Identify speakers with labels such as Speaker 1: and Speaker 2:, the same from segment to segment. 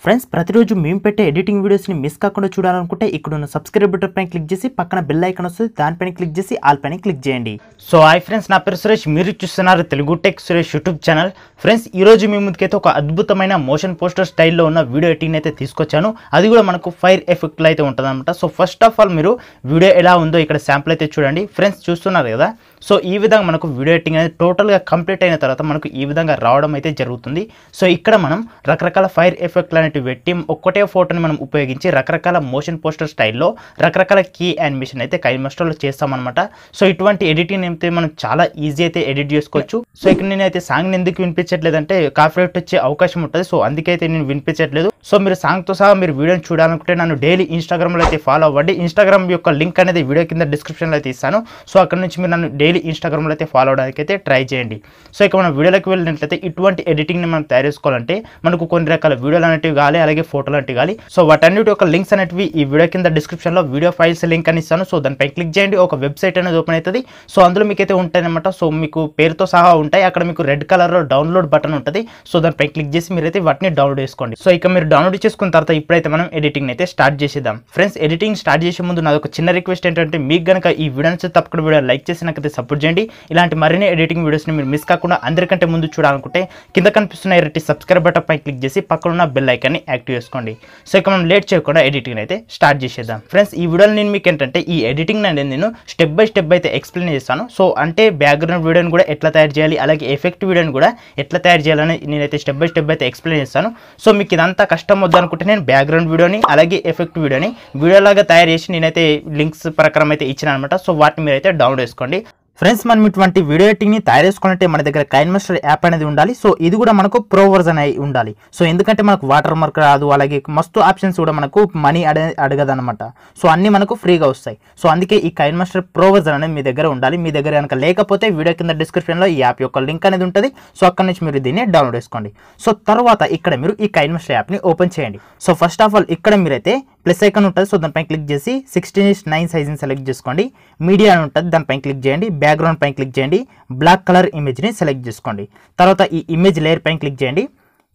Speaker 1: Friends ప్రతిరోజు మేము పెట్టే ఎడిటింగ్ వీడియోస్ని మిస్ కాకుండా చూడాలనుకుంటే ఇక్కడ ఉన్న సబ్స్క్రైబ్ బటన్ పైన క్లిక్ చేసి పక్కన బెల్ ఐకాన్ వస్తుంది దానిపైన క్లిక్ చేసి ఆల్ పైన క్లిక్ చేయండి. సో హాయ్ ఫ్రెండ్స్, నా పేరు సురేష్, మీరు చూస్తున్నారు Telugu tech Suresh YouTube channel. Friends ఈరోజు మీ ముందుకైతే ఒక అద్భుతమైన మోషన్ పోస్టర్ స్టైల్లో ఉన్న వీడియో ఎడిటింగ్ అయితే తీసుకొచ్చాను. అది కూడా మనకు ఫైర్ ఎఫెక్ట్లో అయితే ఉంటుంది అనమాట. సో ఫస్ట్ ఆఫ్ ఆల్ మీరు వీడియో ఎలా ఉందో ఇక్కడ శాంపుల్ అయితే చూడండి. ఫ్రెండ్స్ చూస్తున్నారు కదా, సో ఈ విధంగా మనకు వీడియో ఎడిటింగ్ అనేది టోటల్గా కంప్లీట్ అయిన తర్వాత మనకు ఈ విధంగా రావడం అయితే జరుగుతుంది. సో ఇక్కడ మనం రకరకాల ఫైర్ ఎఫెక్ట్లు అనేవి పెట్టి ఒక్కటే ఫోటోని మనం ఉపయోగించి రకరకాల మోషన్ పోస్టర్ స్టైల్లో రకరకాల కీ యానిమేషన్ అయితే కైన్మాస్టర్లో చేస్తామన్నమాట. సో ఇటువంటి ఎడిటింగ్ అయితే మనం చాలా ఈజీ అయితే ఎడిట్ చేసుకోవచ్చు. సో ఇక్కడ నేనైతే సాంగ్ని ఎందుకు వినిపించట్లేదంటే కాపీరైట్ వచ్చే అవకాశం ఉంటుంది. సో అందుకైతే నేను వినిపించట్లేదు. సో మీరు సాంగ్తో సహా మీరు వీడియోని చూడాలనుకుంటే నన్ను డైలీ ఇన్స్టాగ్రామ్లో అయితే ఫాలో అవ్వండి. ఇన్స్టాగ్రామ్ యొక్క లింక్ అనేది వీడియో కింద డిస్క్రిప్షన్లో అయితే ఇస్తాను. సో అక్కడ నుంచి మీరు నన్ను డైలీ ఇన్స్టాగ్రామ్లో అయితే ఫాలో అవడానికి అయితే ట్రై చేయండి. సో ఇక మనం వీడియోలోకి వెళ్ళినట్లయితే ఇటువంటి ఎడిటింగ్ని మనం తయారు చేసుకోవాలంటే మనకు కొన్ని రకాల వీడియోలు అనేవి కావాలి, అలాగే ఫోటోలు అనేవి కావాలి. సో వాటన్నిటి యొక్క లింక్స్ అనేవి ఈ వీడియో కింద డిస్క్రిప్షన్లో వీడియో ఫైల్స్ లింక్ అని ఇస్తాను. సో దానిపై క్లిక్ చేయండి, ఒక వెబ్సైట్ అనేది ఓపెన్ అవుతుంది. సో అందులో మీకైతే ఉంటాయన్నమాట. సో మీకు పేరుతో సహా ఉంటాయి. అక్కడ మీకు రెడ్ కలర్లో డౌన్లోడ్ బటన్ ఉంటుంది. సో దానిపై క్లిక్ చేసి మీరైతే వాటిని డౌన్లోడ్ చేసుకోండి. సో ఇక మీరు డౌన్లోడ్ చేసుకున్న తర్వాత ఇప్పుడైతే మనం ఎడిటింగ్ అయితే స్టార్ట్ చేసేద్దాం. ఫ్రెండ్స్ ఎడిటింగ్ స్టార్ట్ చేసే ముందు నాది ఒక చిన్న రిక్వెస్ట్ ఏంటంటే, మీకు కనుక ఈ వీడియో నుంచి తప్పకుండా వీడియో లైక్ చేసి నాకైతే సపోర్ట్ చేయండి. ఇలాంటి మరిన్ని ఎడిటింగ్ వీడియోస్ని మీరు మిస్ కాకుండా అందరికంటే ముందు చూడాలనుకుంటే కింద కనిపిస్తున్న ఎర్రటి సబ్స్క్రైబ్ బటన్ పై క్లిక్ చేసి పక్కన ఉన్న బెల్ ఐకాన్ని యాక్టివ్ చేసుకోండి. సో ఇక మనం లేట్ చేయకుండా ఎడిటింగ్ అయితే స్టార్ట్ చేసేద్దాం. ఫ్రెండ్స్ ఈ వీడియోలో నేను మీకు ఏంటంటే ఈ ఎడిటింగ్ అనేది నేను స్టెప్ బై స్టెప్ అయితే ఎక్స్ప్లెయిన్ చేస్తాను. సో అంటే బ్యాక్గ్రౌండ్ వీడియోని కూడా ఎట్లా తయారు చేయాలి, అలాగే ఎఫెక్ట్ వీడియోని కూడా ఎట్లా తయారు చేయాలని నేనైతే స్టెప్ బై స్టెప్ అయితే ఎక్స్ప్లెయిన్ చేస్తాను. సో మీకు ఇదంతా కష్టం వద్దనుకుంటే నేను బ్యాక్గ్రౌండ్ వీడియోని అలాగే ఎఫెక్ట్ వీడియోని వీడియోలాగా తయారు చేసి నేనైతే లింక్స్ ప్రకారం అయితే ఇచ్చిన అనమాట. సో వాటిని మీరు అయితే డౌన్లోడ్ చేసుకోండి. ఫ్రెండ్స్ మనం ఇటువంటి వీడియో ఎడిటింగ్ని తయారు చేసుకోవాలంటే మన దగ్గర కైన్మాస్టర్ యాప్ అనేది ఉండాలి. సో ఇది కూడా మనకు ప్రో వర్జన్ అయి ఉండాలి. సో ఎందుకంటే మనకు వాటర్ మార్క్ రాదు, అలాగే మస్తు ఆప్షన్స్ కూడా మనకు మనీ అడగదనమాట. సో అన్నీ మనకు ఫ్రీగా వస్తాయి. సో అందుకే ఈ కైన్మాస్టర్ ప్రో వర్జన్ అనేది మీ దగ్గర ఉండాలి. మీ దగ్గర కనుక లేకపోతే వీడియో కింద డిస్క్రిప్షన్లో ఈ యాప్ యొక్క లింక్ అనేది ఉంటుంది. సో అక్కడ నుంచి మీరు దీన్ని డౌన్లోడ్ చేసుకోండి. సో తర్వాత ఇక్కడ మీరు ఈ కైన్మాస్టర్ యాప్ని ఓపెన్ చేయండి. సో ఫస్ట్ ఆఫ్ ఆల్ ఇక్కడ మీరైతే ప్లస్ ఐకాన్ ఉంటుంది. సో దానిపై క్లిక్ చేసి 16:9 సైజ్ని సెలెక్ట్ చేసుకోండి. మీడియా అని ఉంటుంది, దానిపై క్లిక్ చేయండి. బ్యాక్గ్రౌండ్ పైన క్లిక్ చేయండి. బ్లాక్ కలర్ ఇమేజ్ని సెలెక్ట్ చేసుకోండి. తర్వాత ఈ ఇమేజ్ లేయర్ పైన క్లిక్ చేయండి.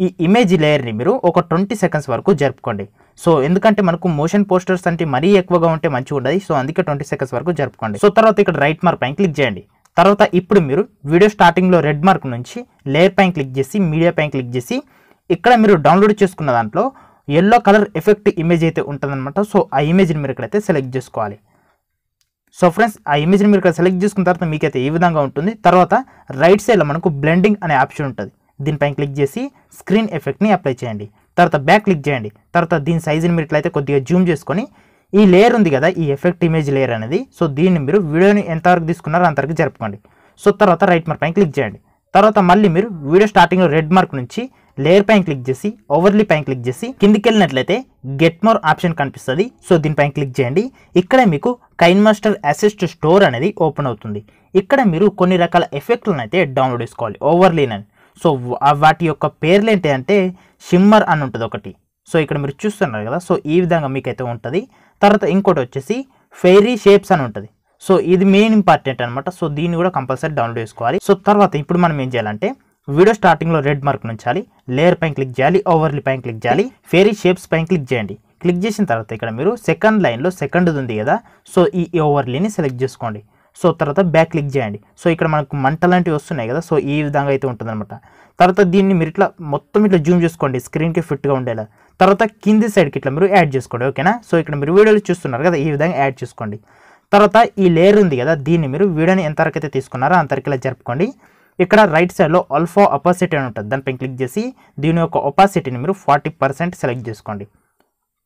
Speaker 1: ఈ ఇమేజ్ లేయర్ని మీరు ఒక 20 సెకండ్స్ వరకు జరుపుకోండి. సో ఎందుకంటే మనకు మోషన్ పోస్టర్స్ అంటే మరీ ఎక్కువగా ఉంటే మంచిగా ఉండదు. సో అందుకే 20 సెకండ్స్ వరకు జరుపుకోండి. సో తర్వాత ఇక్కడ రైట్ మార్క్ పైన క్లిక్ చేయండి. తర్వాత ఇప్పుడు మీరు వీడియో స్టార్టింగ్లో రెడ్ మార్క్ నుంచి లేయర్ పైన క్లిక్ చేసి మీడియా పైన క్లిక్ చేసి ఇక్కడ మీరు డౌన్లోడ్ చేసుకున్న దాంట్లో ఎల్లో కలర్ ఎఫెక్ట్ ఇమేజ్ అయితే ఉంటుందన్నమాట. సో ఆ ఇమేజ్ని మీరు ఇక్కడైతే సెలెక్ట్ చేసుకోవాలి. సో ఫ్రెండ్స్ ఆ ఇమేజ్ని మీరు ఇక్కడ సెలెక్ట్ చేసుకున్న తర్వాత మీకైతే ఈ విధంగా ఉంటుంది. తర్వాత రైట్ సైడ్లో మనకు బ్లెండింగ్ అనే ఆప్షన్ ఉంటుంది. దీనిపైన క్లిక్ చేసి స్క్రీన్ ఎఫెక్ట్ని అప్లై చేయండి. తర్వాత బ్యాక్ క్లిక్ చేయండి. తర్వాత దీని సైజుని మీరు ఇట్లయితే కొద్దిగా జూమ్ చేసుకొని ఈ లేయర్ ఉంది కదా, ఈ ఎఫెక్ట్ ఇమేజ్ లేయర్ అనేది, సో దీన్ని మీరు వీడియోని ఎంతవరకు తీసుకున్నారో అంతవరకు జరుపుకోండి. సో తర్వాత రైట్ మార్క్ పైన క్లిక్ చేయండి. తర్వాత మళ్ళీ మీరు వీడియో స్టార్టింగ్లో రెడ్ మార్క్ నుంచి లేయర్ పైన క్లిక్ చేసి ఓవర్లీ పైన క్లిక్ చేసి కిందికి వెళ్ళినట్లయితే గెట్ మోర్ ఆప్షన్ కనిపిస్తుంది. సో దీనిపైన క్లిక్ చేయండి. ఇక్కడ మీకు కైన్మాస్టర్ అసిస్ట్ స్టోర్ అనేది ఓపెన్ అవుతుంది. ఇక్కడ మీరు కొన్ని రకాల ఎఫెక్ట్లను అయితే డౌన్లోడ్ చేసుకోవాలి ఓవర్లీనని. సో వాటి యొక్క పేర్లు ఏంటి అంటే షిమ్మర్ అని ఉంటుంది ఒకటి. సో ఇక్కడ మీరు చూస్తున్నారు కదా, సో ఈ విధంగా మీకైతే ఉంటుంది. తర్వాత ఇంకోటి వచ్చేసి ఫెయిరీ షేప్స్ అని ఉంటుంది. సో ఇది మెయిన్ ఇంపార్టెంట్ అనమాట. సో దీన్ని కూడా కంపల్సరీ డౌన్లోడ్ చేసుకోవాలి. సో తర్వాత ఇప్పుడు మనం ఏం చేయాలంటే వీడియో స్టార్టింగ్లో రెడ్ మార్క్ నుంచాలి, లేయర్ పైన క్లిక్ చేయాలి, ఓవర్లీ పైన క్లిక్ చేయాలి, ఫెయిరీ షేప్స్ పైన క్లిక్ చేయండి. క్లిక్ చేసిన తర్వాత ఇక్కడ మీరు సెకండ్ లైన్లో సెకండ్ ఉంది కదా, సో ఈ ఓవర్లీని సెలెక్ట్ చేసుకోండి. సో తర్వాత బ్యాక్ క్లిక్ చేయండి. సో ఇక్కడ మనకు మంట లాంటివి వస్తున్నాయి కదా, సో ఈ విధంగా అయితే ఉంటుందన్నమాట. తర్వాత దీన్ని మీరు ఇట్లా మొత్తం ఇట్లా జూమ్ చేసుకోండి స్క్రీన్కి ఫిట్గా ఉండేలా. తర్వాత కింది సైడ్కి ఇట్లా మీరు యాడ్ చేసుకోండి, ఓకేనా. సో ఇక్కడ మీరు వీడియోలు చూస్తున్నారు కదా, ఈ విధంగా యాడ్ చేసుకోండి. తర్వాత ఈ లేయర్ ఉంది కదా, దీన్ని మీరు వీడియోని ఎంతవరకు అయితే తీసుకున్నారో అంతవరకు ఇలా జరుపుకోండి. ఇక్కడ రైట్ సైడ్లో ఆల్ఫా ఒపాసిటీ అని ఉంటుంది, దానిపై క్లిక్ చేసి దీని యొక్క ఒపాసిటీని మీరు 40% సెలెక్ట్ చేసుకోండి.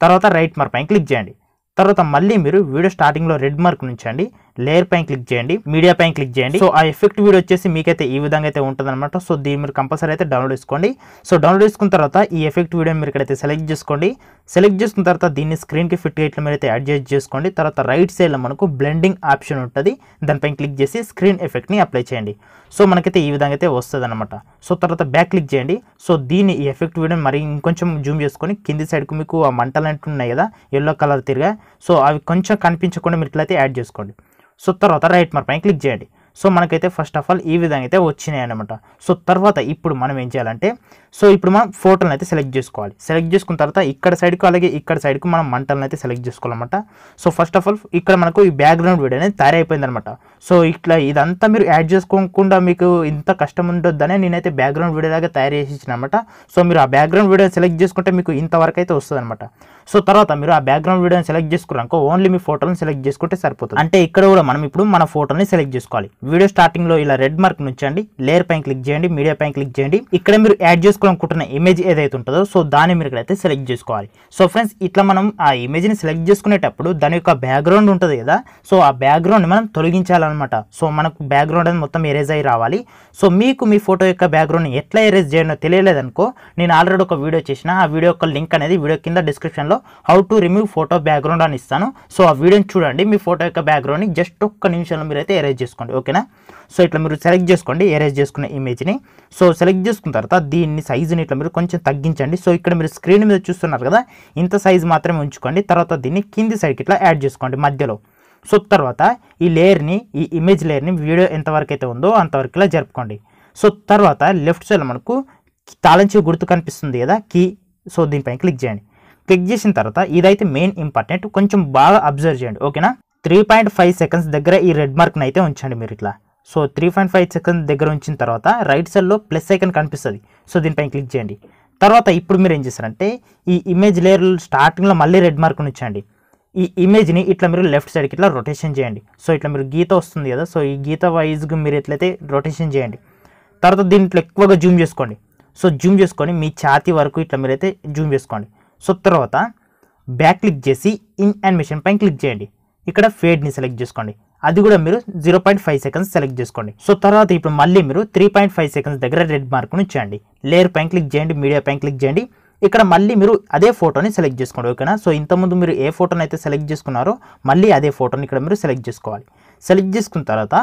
Speaker 1: తర్వాత రైట్ మార్క్ పైన క్లిక్ చేయండి. తర్వాత మళ్ళీ మీరు వీడియో స్టార్టింగ్లో రెడ్ మార్క్ నుంచండి లేయర్ పైన క్లిక్ చేయండి, మీడియా పైన క్లిక్ చేయండి. సో ఆ ఎఫెక్ట్ వీడియో వచ్చేసి మీకైతే ఈ విధంగా అయితే ఉంటుంది అనమాట. సో దీన్ని మీరు కంపల్సరీ అయితే డౌన్లోడ్ చేసుకోండి. సో డౌన్లోడ్ చేసుకున్న తర్వాత ఈ ఎఫెక్ట్ వీడియో మీరు ఇక్కడైతే సెలెక్ట్ చేసుకోండి. సెలెక్ట్ చేసుకున్న తర్వాత దీన్ని స్క్రీన్కి ఫిట్గా ఇట్లా మీరు అయితే అడ్జస్ట్ చేసుకోండి. తర్వాత రైట్ సైడ్లో మనకు బ్లెండింగ్ ఆప్షన్ ఉంటుంది, దానిపైన క్లిక్ చేసి స్క్రీన్ ఎఫెక్ట్ని అప్లై చేయండి. సో మనకైతే ఈ విధంగా అయితే వస్తుంది అనమాట. సో తర్వాత బ్యాక్ క్లిక్ చేయండి. సో దీన్ని ఈ ఎఫెక్ట్ వీడియో మరి ఇంకొంచెం జూమ్ చేసుకొని కింది సైడ్కి మీకు ఆ మంటలు అంటున్నాయి కదా ఎల్లో కలర్ తిరిగా, సో అవి కొంచెం కనిపించకుండా మీరు ఇట్లయితే యాడ్ చేసుకోండి. సో తర్వాత రైట్ మార్క్ పైన క్లిక్ చేయండి. సో మనకైతే ఫస్ట్ ఆఫ్ ఆల్ ఈ విధంగా అయితే వచ్చినాయి అనమాట. సో తర్వాత ఇప్పుడు మనం ఏం చేయాలంటే సో ఇప్పుడు మనం ఫోటోలను అయితే సెలెక్ట్ చేసుకోవాలి. సెలెక్ట్ చేసుకున్న తర్వాత ఇక్కడ సైడ్కు అలాగే ఇక్కడ సైడ్కు మనం మంటలను అయితే సెలెక్ట్ చేసుకోవాలన్నమాట. సో ఫస్ట్ ఆఫ్ ఆల్ ఇక్కడ మనకు ఈ బ్యాక్గ్రౌండ్ వీడియో అనేది తయారైపోయింది అనమాట. సో ఇట్లా ఇదంతా మీరు యాడ్ చేసుకోకుండా మీకు ఇంత కష్టం ఉండొద్దనే నేనైతే బ్యాక్గ్రౌండ్ వీడియో లాగా తయారు చేసి ఇచ్చిన అనమాట. సో మీరు ఆ బ్యాక్గ్రౌండ్ వీడియో సెలెక్ట్ చేసుకుంటే మీకు ఇంతవరకు అయితే వస్తుంది అనమాట. సో తర్వాత మీరు ఆ బ్యాక్గ్రౌండ్ వీడియోని సెలెక్ట్ చేసుకున్నాక ఓన్లీ మీ ఫోటోని సెలెక్ట్ చేసుకుంటే సరిపోతుంది. అంటే ఇక్కడ కూడా మనం ఇప్పుడు మన ఫోటోని సెలెక్ట్ చేసుకోవాలి. వీడియో స్టార్టింగ్లో ఇలా రెడ్ మార్క్ నుంచండి, లేయర్ పైన క్లిక్ చేయండి, మీడియా పైన క్లిక్ చేయండి. ఇక్కడ మీరు యాడ్ చేసుకోవాలనుకుంటున్న ఇమేజ్ ఏదైతే ఉంటుందో సో దాన్ని మీరు ఇక్కడైతే సెలెక్ట్ చేసుకోవాలి. సో ఫ్రెండ్స్ ఇట్లా మనం ఆ ఇమేజ్ని సెలెక్ట్ చేసుకునేటప్పుడు దాని యొక్క బ్యాక్గ్రౌండ్ ఉంటుంది కదా, సో ఆ బ్యాక్గ్రౌండ్ని మనం తొలగించాలన్నమాట. సో మనకు బ్యాక్గ్రౌండ్ అనేది మొత్తం ఎరేజ్ అయ్యి రావాలి. సో మీకు మీ ఫోటో యొక్క బ్యాక్గ్రౌండ్ని ఎట్లా ఎరేజ్ చేయాలో తెలియలేదనుకో, నేను ఆల్రెడీ ఒక వీడియో చేసిన, ఆ వీడియో యొక్క లింక్ అనేది వీడియో కింద డిస్క్రిప్షన్లో how to remove photo background అని ఇస్తాను. సో ఆ వీడియోని చూడండి, మీ ఫోటో యొక్క బ్యాక్గ్రౌండ్ని జస్ట్ ఒక్క నిమిషంలో మీరు అయితే ఎరేజ్ చేసుకోండి. ఓకేనా? సో ఇట్లా మీరు సెలెక్ట్ చేసుకోండి ఎరేజ్ చేసుకున్న ఇమేజ్ని. సో సెలెక్ట్ చేసుకున్న తర్వాత దీన్ని సైజుని ఇట్లా మీరు కొంచెం తగ్గించండి. సో ఇక్కడ మీరు స్క్రీన్ మీద చూస్తున్నారు కదా, ఇంత సైజు మాత్రమే ఉంచుకోండి. తర్వాత దీన్ని కింది సైడ్కి ఇట్లా యాడ్ చేసుకోండి మధ్యలో. సో తర్వాత ఈ లేయర్ని, ఈ ఇమేజ్ లేయర్ని వీడియో ఎంతవరకు అయితే ఉందో అంతవరకు ఇలా జరుపుకోండి. సో తర్వాత లెఫ్ట్ సైడ్ మనకు తాళంచి గుర్తు కనిపిస్తుంది కదా కీ, సో దీనిపైన క్లిక్ చేయండి. క్లిక్ చేసిన తర్వాత ఇదైతే మెయిన్ ఇంపార్టెంట్, కొంచెం బాగా అబ్జర్వ్ చేయండి. ఓకేనా? 3.5 సెకండ్స్ దగ్గర ఈ రెడ్ మార్క్ని అయితే ఉంచండి మీరు ఇట్లా. సో 3.5 సెకండ్స్ దగ్గర ఉంచిన తర్వాత రైట్ సైడ్లో ప్లస్ ఐకాన్ కనిపిస్తుంది. సో దీనిపైన క్లిక్ చేయండి. తర్వాత ఇప్పుడు మీరు ఏం చేస్తారంటే ఈ ఇమేజ్ లేయర్ స్టార్టింగ్లో మళ్ళీ రెడ్ మార్క్ని ఉంచండి. ఈ ఇమేజ్ని ఇట్లా మీరు లెఫ్ట్ సైడ్కి ఇట్లా రొటేషన్ చేయండి. సో ఇట్లా మీరు గీత వస్తుంది కదా, సో ఈ గీత వైజ్గా మీరు ఎట్లయితే రొటేషన్ చేయండి. తర్వాత దీంట్లో ఎక్కువగా జూమ్ చేసుకోండి. సో జూమ్ చేసుకొని మీ ఛాతీ వరకు ఇట్లా మీరైతే జూమ్ చేసుకోండి. సో తర్వాత బ్యాక్ క్లిక్ చేసి ఇన్ యానిమేషన్ పైన క్లిక్ చేయండి. ఇక్కడ ఫేడ్ని సెలెక్ట్ చేసుకోండి, అది కూడా మీరు 0.5 సెకండ్స్ సెలెక్ట్ చేసుకోండి. సో తర్వాత ఇప్పుడు మళ్ళీ మీరు 3.5 సెకండ్స్ దగ్గర రెడ్ మార్క్ను ఉంచండి. లేయర్ పైన క్లిక్ చేయండి, మీడియా పైన క్లిక్ చేయండి. ఇక్కడ మళ్ళీ మీరు అదే ఫోటోని సెలెక్ట్ చేసుకోండి. ఓకేనా? సో ఇంతకుముందు మీరు ఏ ఫోటోని అయితే సెలెక్ట్ చేసుకున్నారో మళ్ళీ అదే ఫోటోని ఇక్కడ మీరు సెలెక్ట్ చేసుకోవాలి. సెలెక్ట్ చేసుకున్న తర్వాత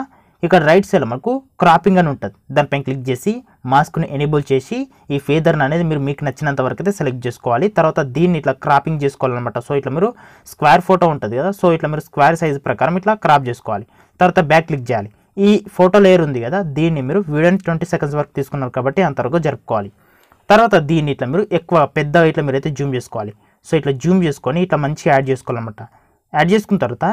Speaker 1: ఇక్కడ రైట్ సైడ్ మనకు క్రాపింగ్ అని ఉంటుంది, దానిపైన క్లిక్ చేసి మాస్క్ని ఎనేబుల్ చేసి ఈ ఫేదర్ని అనేది మీరు మీకు నచ్చినంత వరకు అయితే సెలెక్ట్ చేసుకోవాలి. తర్వాత దీన్ని ఇట్లా క్రాపింగ్ చేసుకోవాలన్నమాట. సో ఇట్లా మీరు స్క్వేర్ ఫోటో ఉంటుంది కదా, సో ఇట్లా మీరు స్క్వేర్ సైజ్ ప్రకారం ఇట్లా క్రాప్ చేసుకోవాలి. తర్వాత బ్యాక్ క్లిక్ చేయాలి. ఈ ఫోటో లేయర్ ఉంది కదా, దీన్ని మీరు వీడియోని 20 సెకండ్స్ వరకు తీసుకున్నారు కాబట్టి అంతవరకు జరుపుకోవాలి. తర్వాత దీన్ని ఇట్లా మీరు ఎక్కువ పెద్దగా ఇట్లా మీరైతే జూమ్ చేసుకోవాలి. సో ఇట్లా జూమ్ చేసుకొని ఇట్లా మంచిగా యాడ్ చేసుకోవాలన్నమాట. యాడ్ చేసుకున్న తర్వాత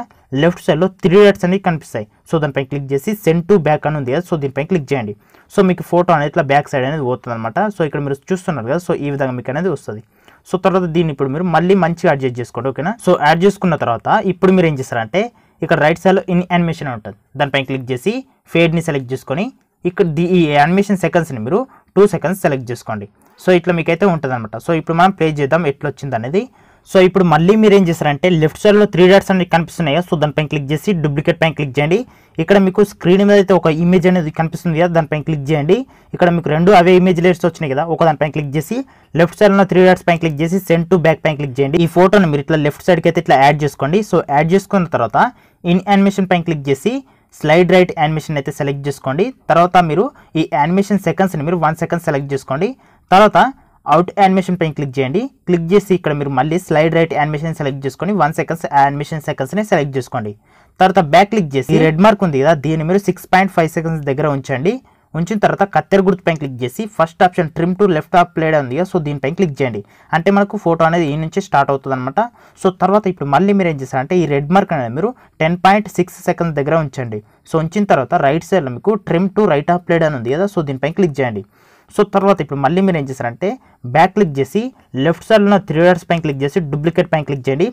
Speaker 1: లెఫ్ట్ సైడ్లో 3 డాట్స్ అనేవి కనిపిస్తాయి. సో దానిపై క్లిక్ చేసి సెండ్ టు బ్యాక్ అని ఉంది కదా, సో దీనిపై క్లిక్ చేయండి. సో మీకు ఫోటో అనేది ఇట్లా బ్యాక్ సైడ్ అనేది పోతుంది అనమాట. సో ఇక్కడ మీరు చూస్తున్నారు కదా, సో ఈ విధంగా మీకు అనేది వస్తుంది. సో తర్వాత దీన్ని ఇప్పుడు మీరు మళ్ళీ మంచిగా యాడ్ చేసుకోండి. ఓకేనా? సో యాడ్ చేసుకున్న తర్వాత ఇప్పుడు మీరు ఏం చేస్తారంటే ఇక్కడ రైట్ సైడ్లో ఇన్ యానిమేషన్ ఉంటుంది, దానిపై క్లిక్ చేసి ఫేడ్ని సెలెక్ట్ చేసుకొని ఇక్కడ ఈ యానిమేషన్ సెకండ్స్ని మీరు 2 సెకండ్స్ సెలెక్ట్ చేసుకోండి. సో ఇట్లా మీకైతే ఉంటుంది అనమాట. సో ఇప్పుడు మనం ప్లే చేద్దాం ఎట్లా వచ్చింది అనేది. సో ఇప్పుడు మళ్ళీ మీరు ఏం చేస్తారంటే లెఫ్ట్ సైడ్లో 3 డాట్స్ అనేవి కనిపిస్తున్నాయి. సో దానిపై క్లిక్ చేసి డూప్లికేట్ పైన క్లిక్ చేయండి. ఇక్కడ మీకు స్క్రీన్ మీద అయితే ఒక ఇమేజ్ అనేది కనిపిస్తుంది కదా, దానిపై క్లిక్ చేయండి. ఇక్కడ మీకు రెండు అవే ఇమేజ్ లేయర్స్ వచ్చినాయి కదా, ఒక దానిపై క్లిక్ చేసి లెఫ్ట్ సైడ్లో 3 డాట్స్ పైన క్లిక్ చేసి సెండ్ టు బ్యాక్ పైన క్లిక్ చేయండి. ఈ ఫోటోని మీరు ఇట్లా లెఫ్ట్ సైడ్కి అయితే ఇట్లా యాడ్ చేసుకోండి. సో యాడ్ చేసుకున్న తర్వాత ఇన్ యానిమేషన్ పైన క్లిక్ చేసి స్లైడ్ రైట్ యానిమేషన్ అయితే సెలెక్ట్ చేసుకోండి. తర్వాత మీరు ఈ యానిమేషన్ సెకండ్స్ని మీరు 1 సెకండ్ సెలెక్ట్ చేసుకోండి. తర్వాత అవుట్ యానిమేషన్ పైన క్లిక్ చేయండి. క్లిక్ చేసి ఇక్కడ మీరు మళ్ళీ స్లైడ్ రైట్ యానిమేషన్ సెలెక్ట్ చేసుకొని 1 సెకండ్స్ యానిమేషన్ సెకండ్స్ని సెలెక్ట్ చేసుకోండి. తర్వాత బ్యాక్ క్లిక్ చేసి రెడ్ మార్క్ ఉంది కదా, దీన్ని మీరు 6.5 సెకండ్స్ దగ్గర ఉంచండి. ఉంచిన తర్వాత కత్తెర గుర్తు పైన క్లిక్ చేసి first option trim to left of played ఉంది కదా, సో దీనిపైన క్లిక్ చేయండి. అంటే మనకు ఫోటో అనేది ఈ నుంచి స్టార్ట్ అవుతుంది అనమాట. సో తర్వాత ఇప్పుడు మళ్ళీ మీరు ఏం చేస్తారంటే ఈ రెడ్ మార్క్ అనేది మీరు 10.6 సెకండ్స్ దగ్గర ఉంచండి. సో ఉంచిన తర్వాత రైట్ సైడ్లో మీకు trim to right of played అని ఉంది కదా, సో దీనిపైన క్లిక్ చేయండి. సో తర్వాత ఇప్పుడు మళ్ళీ మీరు ఏం చేస్తారంటే బ్యాక్ క్లిక్ చేసి లెఫ్ట్ సైడ్లో ఉన్న 3 డాట్స్ పైన క్లిక్ చేసి డూప్లికేట్ పైన క్లిక్ చేయండి.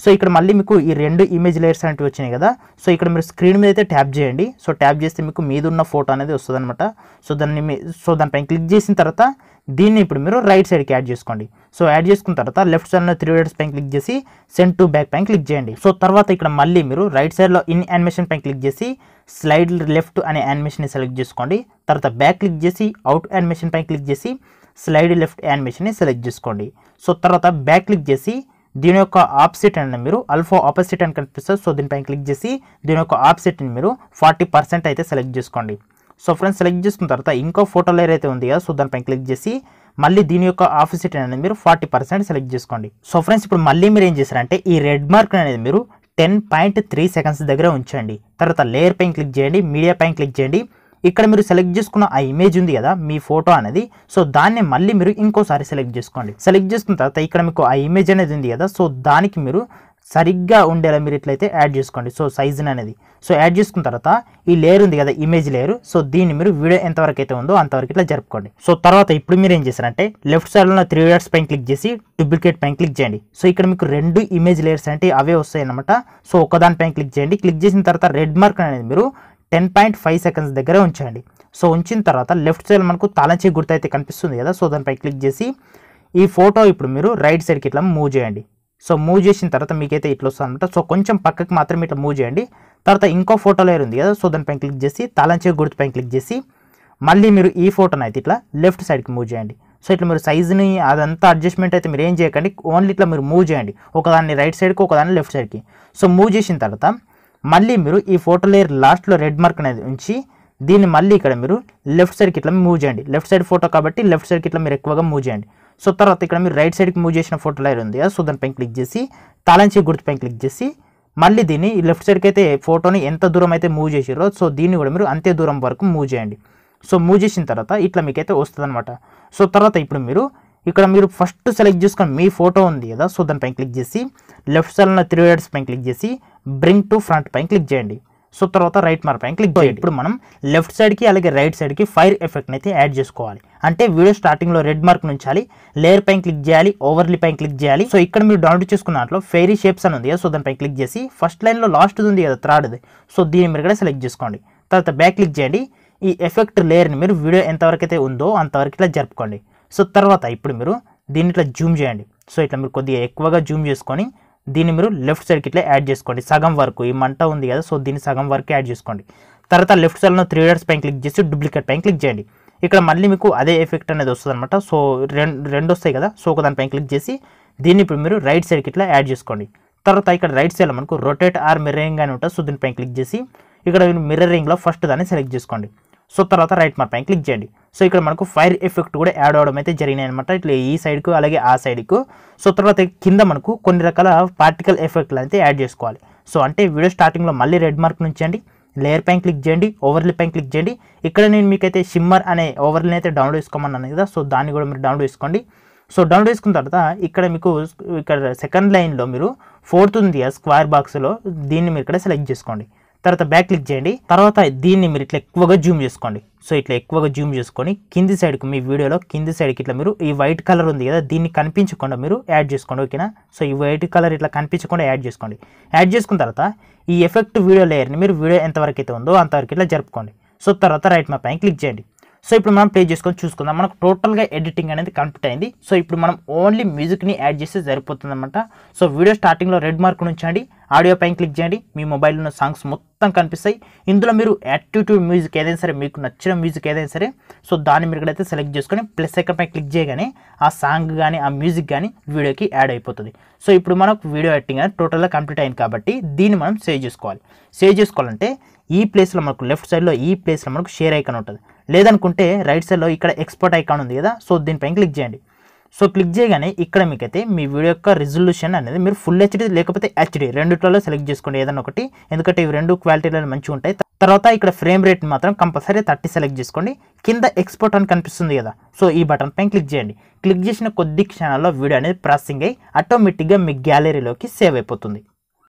Speaker 1: సో ఇక్కడ మళ్ళీ మీకు ఈ 2 ఇమేజ్ లేయర్స్ అనేవి వచ్చినాయి కదా, సో ఇక్కడ మీరు స్క్రీన్ మీద అయితే ట్యాప్ చేయండి. సో ట్యాప్ చేస్తే మీకు మీద ఉన్న ఫోటో అనేది వస్తుంది అనమాట. సో దానిపైన క్లిక్ చేసిన తర్వాత దీన్ని ఇప్పుడు మీరు రైట్ సైడ్కి యాడ్ చేసుకోండి. సో యాడ్ చేసుకున్న తర్వాత లెఫ్ట్ సైడ్లో 3 డాట్స్ పైన క్లిక్ చేసి సెండ్ టు బ్యాక్ పైన క్లిక్ చేయండి. సో తర్వాత ఇక్కడ మళ్ళీ మీరు రైట్ సైడ్లో ఇన్ యానిమేషన్ పైన క్లిక్ చేసి స్లైడ్ లెఫ్ట్ అనే యానిమేషన్ని సెలెక్ట్ చేసుకోండి. తర్వాత బ్యాక్ క్లిక్ చేసి అవుట్ యానిమేషన్ పైన క్లిక్ చేసి స్లైడ్ లెఫ్ట్ యానిమేషన్ని సెలెక్ట్ చేసుకోండి. సో తర్వాత బ్యాక్ క్లిక్ చేసి దీని యొక్క ఆపోజిట్ అని మీరు ఆల్ఫా ఆపోజిట్ అని కనిపిస్తుంది. సో దీనిపైన క్లిక్ చేసి దీని యొక్క ఆపోజిట్ని మీరు 40% అయితే సెలెక్ట్ చేసుకోండి. సో ఫ్రెండ్స్ సెలెక్ట్ చేసుకున్న తర్వాత ఇంకో ఫోటో లేయర్ అయితే ఉంది కదా, సో దానిపైన క్లిక్ చేసి మళ్ళీ దీని యొక్క ఆపోజిట్ అనేది మీరు 40% సెలెక్ట్ చేసుకోండి. సో ఫ్రెండ్స్ ఇప్పుడు మళ్ళీ మీరు ఏం చేస్తారంటే ఈ రెడ్ మార్క్ అనేది మీరు 10.3 సెకండ్స్ దగ్గర ఉంచండి. తర్వాత లేయర్ పైన క్లిక్ చేయండి, మీడియా పైన క్లిక్ చేయండి. ఇక్కడ మీరు సెలెక్ట్ చేసుకున్న ఆ ఇమేజ్ ఉంది కదా మీ ఫోటో అనేది, సో దాన్ని మళ్ళీ మీరు ఇంకోసారి సెలెక్ట్ చేసుకోండి. సెలెక్ట్ చేసుకున్న తర్వాత ఇక్కడ మీకు ఆ ఇమేజ్ అనేది ఉంది కదా, సో దానికి మీరు సరిగ్గా ఉండేలా మీరు ఇట్లయితే యాడ్ చేసుకోండి. సో సైజుని అనేది సో యాడ్ చేసుకున్న తర్వాత ఈ లేయర్ ఉంది కదా ఇమేజ్ లేయర్, సో దీన్ని మీరు వీడియో ఎంతవరకు అయితే ఉందో అంతవరకు ఇట్లా జరుపుకోండి. సో తర్వాత ఇప్పుడు మీరు ఏం చేస్తారంటే లెఫ్ట్ సైడ్ ఉన్న 3 డాట్స్ పైన క్లిక్ చేసి డూప్లికేట్ పైన క్లిక్ చేయండి. సో ఇక్కడ మీకు 2 ఇమేజ్ లేయర్స్ అంటే అవే వస్తాయి అన్నమాట. సో ఒకదానిపైన క్లిక్ చేయండి. క్లిక్ చేసిన తర్వాత రెడ్ మార్క్ అనేది మీరు 10.5 సెకండ్స్ దగ్గర ఉంచండి. సో ఉంచిన తర్వాత లెఫ్ట్ సైడ్ మనకు తాళం చెయ్యి గుర్తు అయితే కనిపిస్తుంది కదా, సో దానిపై క్లిక్ చేసి ఈ ఫోటో ఇప్పుడు మీరు రైట్ సైడ్కి ఇట్లా మూవ్ చేయండి. సో మూవ్ చేసిన తర్వాత మీకైతే ఇట్లా వస్తుంది అనమాట. సో కొంచెం పక్కకి మాత్రం ఇట్లా మూవ్ చేయండి. తర్వాత ఇంకో ఫోటో లేయర్ ఉంది కదా, సో దానిపైన క్లిక్ చేసి తాళం చెయ్యి గుర్తుపైన క్లిక్ చేసి మళ్ళీ మీరు ఈ ఫోటోని అయితే ఇట్లా లెఫ్ట్ సైడ్కి మూవ్ చేయండి. సో ఇట్లా మీరు సైజుని అదంతా అడ్జస్ట్మెంట్ అయితే మీరు ఏం చేయకండి, ఓన్లీ ఇట్లా మీరు మూవ్ చేయండి, ఒకదాన్ని రైట్ సైడ్కి ఒకదాన్ని లెఫ్ట్ సైడ్కి. సో మూవ్ చేసిన తర్వాత మళ్ళీ మీరు ఈ ఫోటో లేయర్ లాస్ట్లో రెడ్ మార్క్ అనేది ఉంచి దీన్ని మళ్ళీ ఇక్కడ మీరు లెఫ్ట్ సైడ్కి ఇట్లా మూవ్ చేయండి. లెఫ్ట్ సైడ్ ఫోటో కాబట్టి లెఫ్ట్ సైడ్కి ఇట్లా మీరు ఎక్కువగా మూవ్ చేయండి. సో తర్వాత ఇక్కడ మీరు రైట్ సైడ్కి మూవ్ చేసిన ఫోటో లేయర్ ఉంది కదా, సో దానిపైన క్లిక్ చేసి తాళం చెయ్యి గుర్తుపైన క్లిక్ చేసి మళ్ళీ దీన్ని లెఫ్ట్ సైడ్కి అయితే ఫోటోని ఎంత దూరం అయితే మూవ్ చేసారో సో దీన్ని కూడా మీరు అంతే దూరం వరకు మూవ్ చేయండి. సో మూవ్ చేసిన తర్వాత ఇట్లా మీకైతే వస్తుంది అనమాట. సో తర్వాత ఇప్పుడు మీరు ఇక్కడ మీరు ఫస్ట్ సెలెక్ట్ చేసుకొని మీ ఫోటో ఉంది కదా, సో దానిపైన క్లిక్ చేసి లెఫ్ట్ సైడ్ ఉన్న 3 డాట్స్ పైన క్లిక్ చేసి బ్రింగ్ టు ఫ్రంట్ పైన క్లిక్ చేయండి. సో తర్వాత రైట్ మార్క్ పైన క్లిక్ చేయండి. ఇప్పుడు మనం లెఫ్ట్ సైడ్కి అలాగే రైట్ సైడ్కి ఫైర్ ఎఫెక్ట్ని అయితే యాడ్ చేసుకోవాలి. అంటే వీడియో స్టార్టింగ్లో రెడ్ మార్క్ నుంచాలి, లేయర్ పైన క్లిక్ చేయాలి, ఓవర్లీ పైన క్లిక్ చేయాలి. సో ఇక్కడ మీరు డౌన్లోడ్ చేసుకున్న దాంట్లో ఫెయిరీ షేప్స్ అని ఉంది కదా, సో దానిపైన క్లిక్ చేసి ఫస్ట్ లైన్లో లాస్ట్ ఉంది కదా థర్డ్ది, సో దీన్ని మీరు కూడా సెలెక్ట్ చేసుకోండి. తర్వాత బ్యాక్ క్లిక్ చేయండి. ఈ ఎఫెక్ట్ లేయర్ని మీరు వీడియో ఎంతవరకు అయితే ఉందో అంతవరకు ఇట్లా జరుపుకోండి. సో తర్వాత ఇప్పుడు మీరు దీన్ని ఇట్లా జూమ్ చేయండి. సో ఇట్లా మీరు కొద్దిగా ఎక్కువగా జూమ్ చేసుకొని దీన్ని మీరు లెఫ్ట్ సైడ్కి ఇట్లా యాడ్ చేసుకోండి. సగం వరకు ఈ మంట ఉంది కదా, సో దీన్ని సగం వరకు యాడ్ చేసుకోండి. తర్వాత లెఫ్ట్ సైడ్లో 3 డాట్స్ పైన క్లిక్ చేసి డూప్లికేట్ పైన క్లిక్ చేయండి. ఇక్కడ మళ్ళీ మీకు అదే ఎఫెక్ట్ అనేది వస్తుంది అనమాట. సో రెండు వస్తాయి కదా, సో ఒక దానిపైన క్లిక్ చేసి దీన్ని ఇప్పుడు మీరు రైట్ సైడ్కి ఇట్లా యాడ్ చేసుకోండి. తర్వాత ఇక్కడ రైట్ సైడ్లో మనకు రొటేట్ ఆర్ మిర్రరింగ్ అని ఉంటుంది, సో దీనిపైన క్లిక్ చేసి ఇక్కడ మిర్రరింగ్లో ఫస్ట్ దాన్ని సెలెక్ట్ చేసుకోండి. సో తర్వాత రైట్ మార్క్ పైన క్లిక్ చేయండి. సో ఇక్కడ మనకు ఫైర్ ఎఫెక్ట్ కూడా యాడ్ అవడం అయితే జరిగినాయి అనమాట, ఇట్లా ఈ సైడ్కు అలాగే ఆ సైడ్కు. సో తర్వాత కింద మనకు కొన్ని రకాల పార్టికల్ ఎఫెక్ట్లు అయితే యాడ్ చేసుకోవాలి. సో అంటే వీడియో స్టార్టింగ్లో మళ్ళీ రెడ్ మార్క్ నుంచండి, లేయర్ పైన క్లిక్ చేయండి, ఓవర్లీ పైన క్లిక్ చేయండి. ఇక్కడ నేను మీకైతే షిమ్మర్ అనే ఓవర్లీని అయితే డౌన్లోడ్ చేసుకోమన్నాను కదా, సో దాన్ని కూడా మీరు డౌన్లోడ్ చేసుకోండి. సో డౌన్లోడ్ చేసుకున్న తర్వాత ఇక్కడ మీకు ఇక్కడ సెకండ్ లైన్లో మీరు 4th ఉంది స్క్వేర్ బాక్స్లో, దీన్ని మీరు ఇక్కడ సెలెక్ట్ చేసుకోండి. తర్వాత బ్యాక్ క్లిక్ చేయండి. తర్వాత దీన్ని మీరు ఇట్లా ఎక్కువగా జూమ్ చేసుకోండి. సో ఇట్లా ఎక్కువగా జూమ్ చేసుకొని కింది సైడ్కి మీ వీడియోలో కింది సైడ్కి ఇట్లా మీరు ఈ వైట్ కలర్ ఉంది కదా, దీన్ని కనిపించకుండా మీరు యాడ్ చేసుకోండి. ఓకేనా? సో ఈ వైట్ కలర్ ఇట్లా కనిపించకుండా యాడ్ చేసుకోండి. యాడ్ చేసుకున్న తర్వాత ఈ ఎఫెక్ట్ వీడియో లేయర్ని మీరు వీడియో ఎంతవరకు అయితే ఉందో అంతవరకు ఇట్లా జరుపుకోండి. సో తర్వాత రైట్ మార్క్ పైన క్లిక్ చేయండి. సో ఇప్పుడు మనం ప్లే చేసుకొని చూసుకుందాం. మనకు టోటల్గా ఎడిటింగ్ అనేది కంప్లీట్ అయింది. సో ఇప్పుడు మనం ఓన్లీ మ్యూజిక్ని యాడ్ చేస్తే సరిపోతుంది అనమాట. సో వీడియో స్టార్టింగ్లో రెడ్ మార్క్ ఉంచండి, ఆడియో పైన క్లిక్ చేయండి, మీ మొబైల్లో ఉన్న సాంగ్స్ మొత్తం కనిపిస్తాయి. ఇందులో మీరు యాటిట్యూడ్ మ్యూజిక్ ఏదైనా సరే, మీకు నచ్చిన మ్యూజిక్ ఏదైనా సరే, సో దాన్ని మీరు అయితే సెలెక్ట్ చేసుకొని ప్లస్ ఐకాన్ పైన క్లిక్ చేయగానే ఆ సాంగ్ కానీ ఆ మ్యూజిక్ కానీ వీడియోకి యాడ్ అయిపోతుంది. సో ఇప్పుడు మనకు వీడియో ఎడిటింగ్ అనేది టోటల్గా కంప్లీట్ అయింది కాబట్టి దీన్ని మనం సేవ్ చేసుకోవాలి. సేవ్ చేసుకోవాలంటే ఈ ప్లేస్లో మనకు లెఫ్ట్ సైడ్లో ఈ ప్లేస్లో మనకు షేర్ ఐకాన్ ఉంటుంది. లేదనుకుంటే రైట్ సైడ్లో ఇక్కడ ఎక్స్పోర్ట్ ఐకాన్ ఉంది కదా, సో దీనిపైన క్లిక్ చేయండి. సో క్లిక్ చేయగానే ఇక్కడ మీకైతే మీ వీడియో యొక్క రిజల్యూషన్ అనేది మీరు ఫుల్ హెచ్డీ లేకపోతే హెచ్డీ రెండిట్లలో సెలెక్ట్ చేసుకోండి ఏదైనా ఒకటి, ఎందుకంటే ఇవి రెండు క్వాలిటీలలో మంచిగా ఉంటాయి. తర్వాత ఇక్కడ ఫ్రేమ్ రేట్ మాత్రం కంపల్సరీ 30 సెలెక్ట్ చేసుకోండి. కింద ఎక్స్పోర్ట్ అని కనిపిస్తుంది కదా, సో ఈ బటన్ పైన క్లిక్ చేయండి. క్లిక్ చేసిన కొద్ది క్షణాల్లో వీడియో అనేది ప్రాసెసింగ్ అయ్యి ఆటోమేటిక్గా మీ గ్యాలరీలోకి సేవ్ అయిపోతుంది.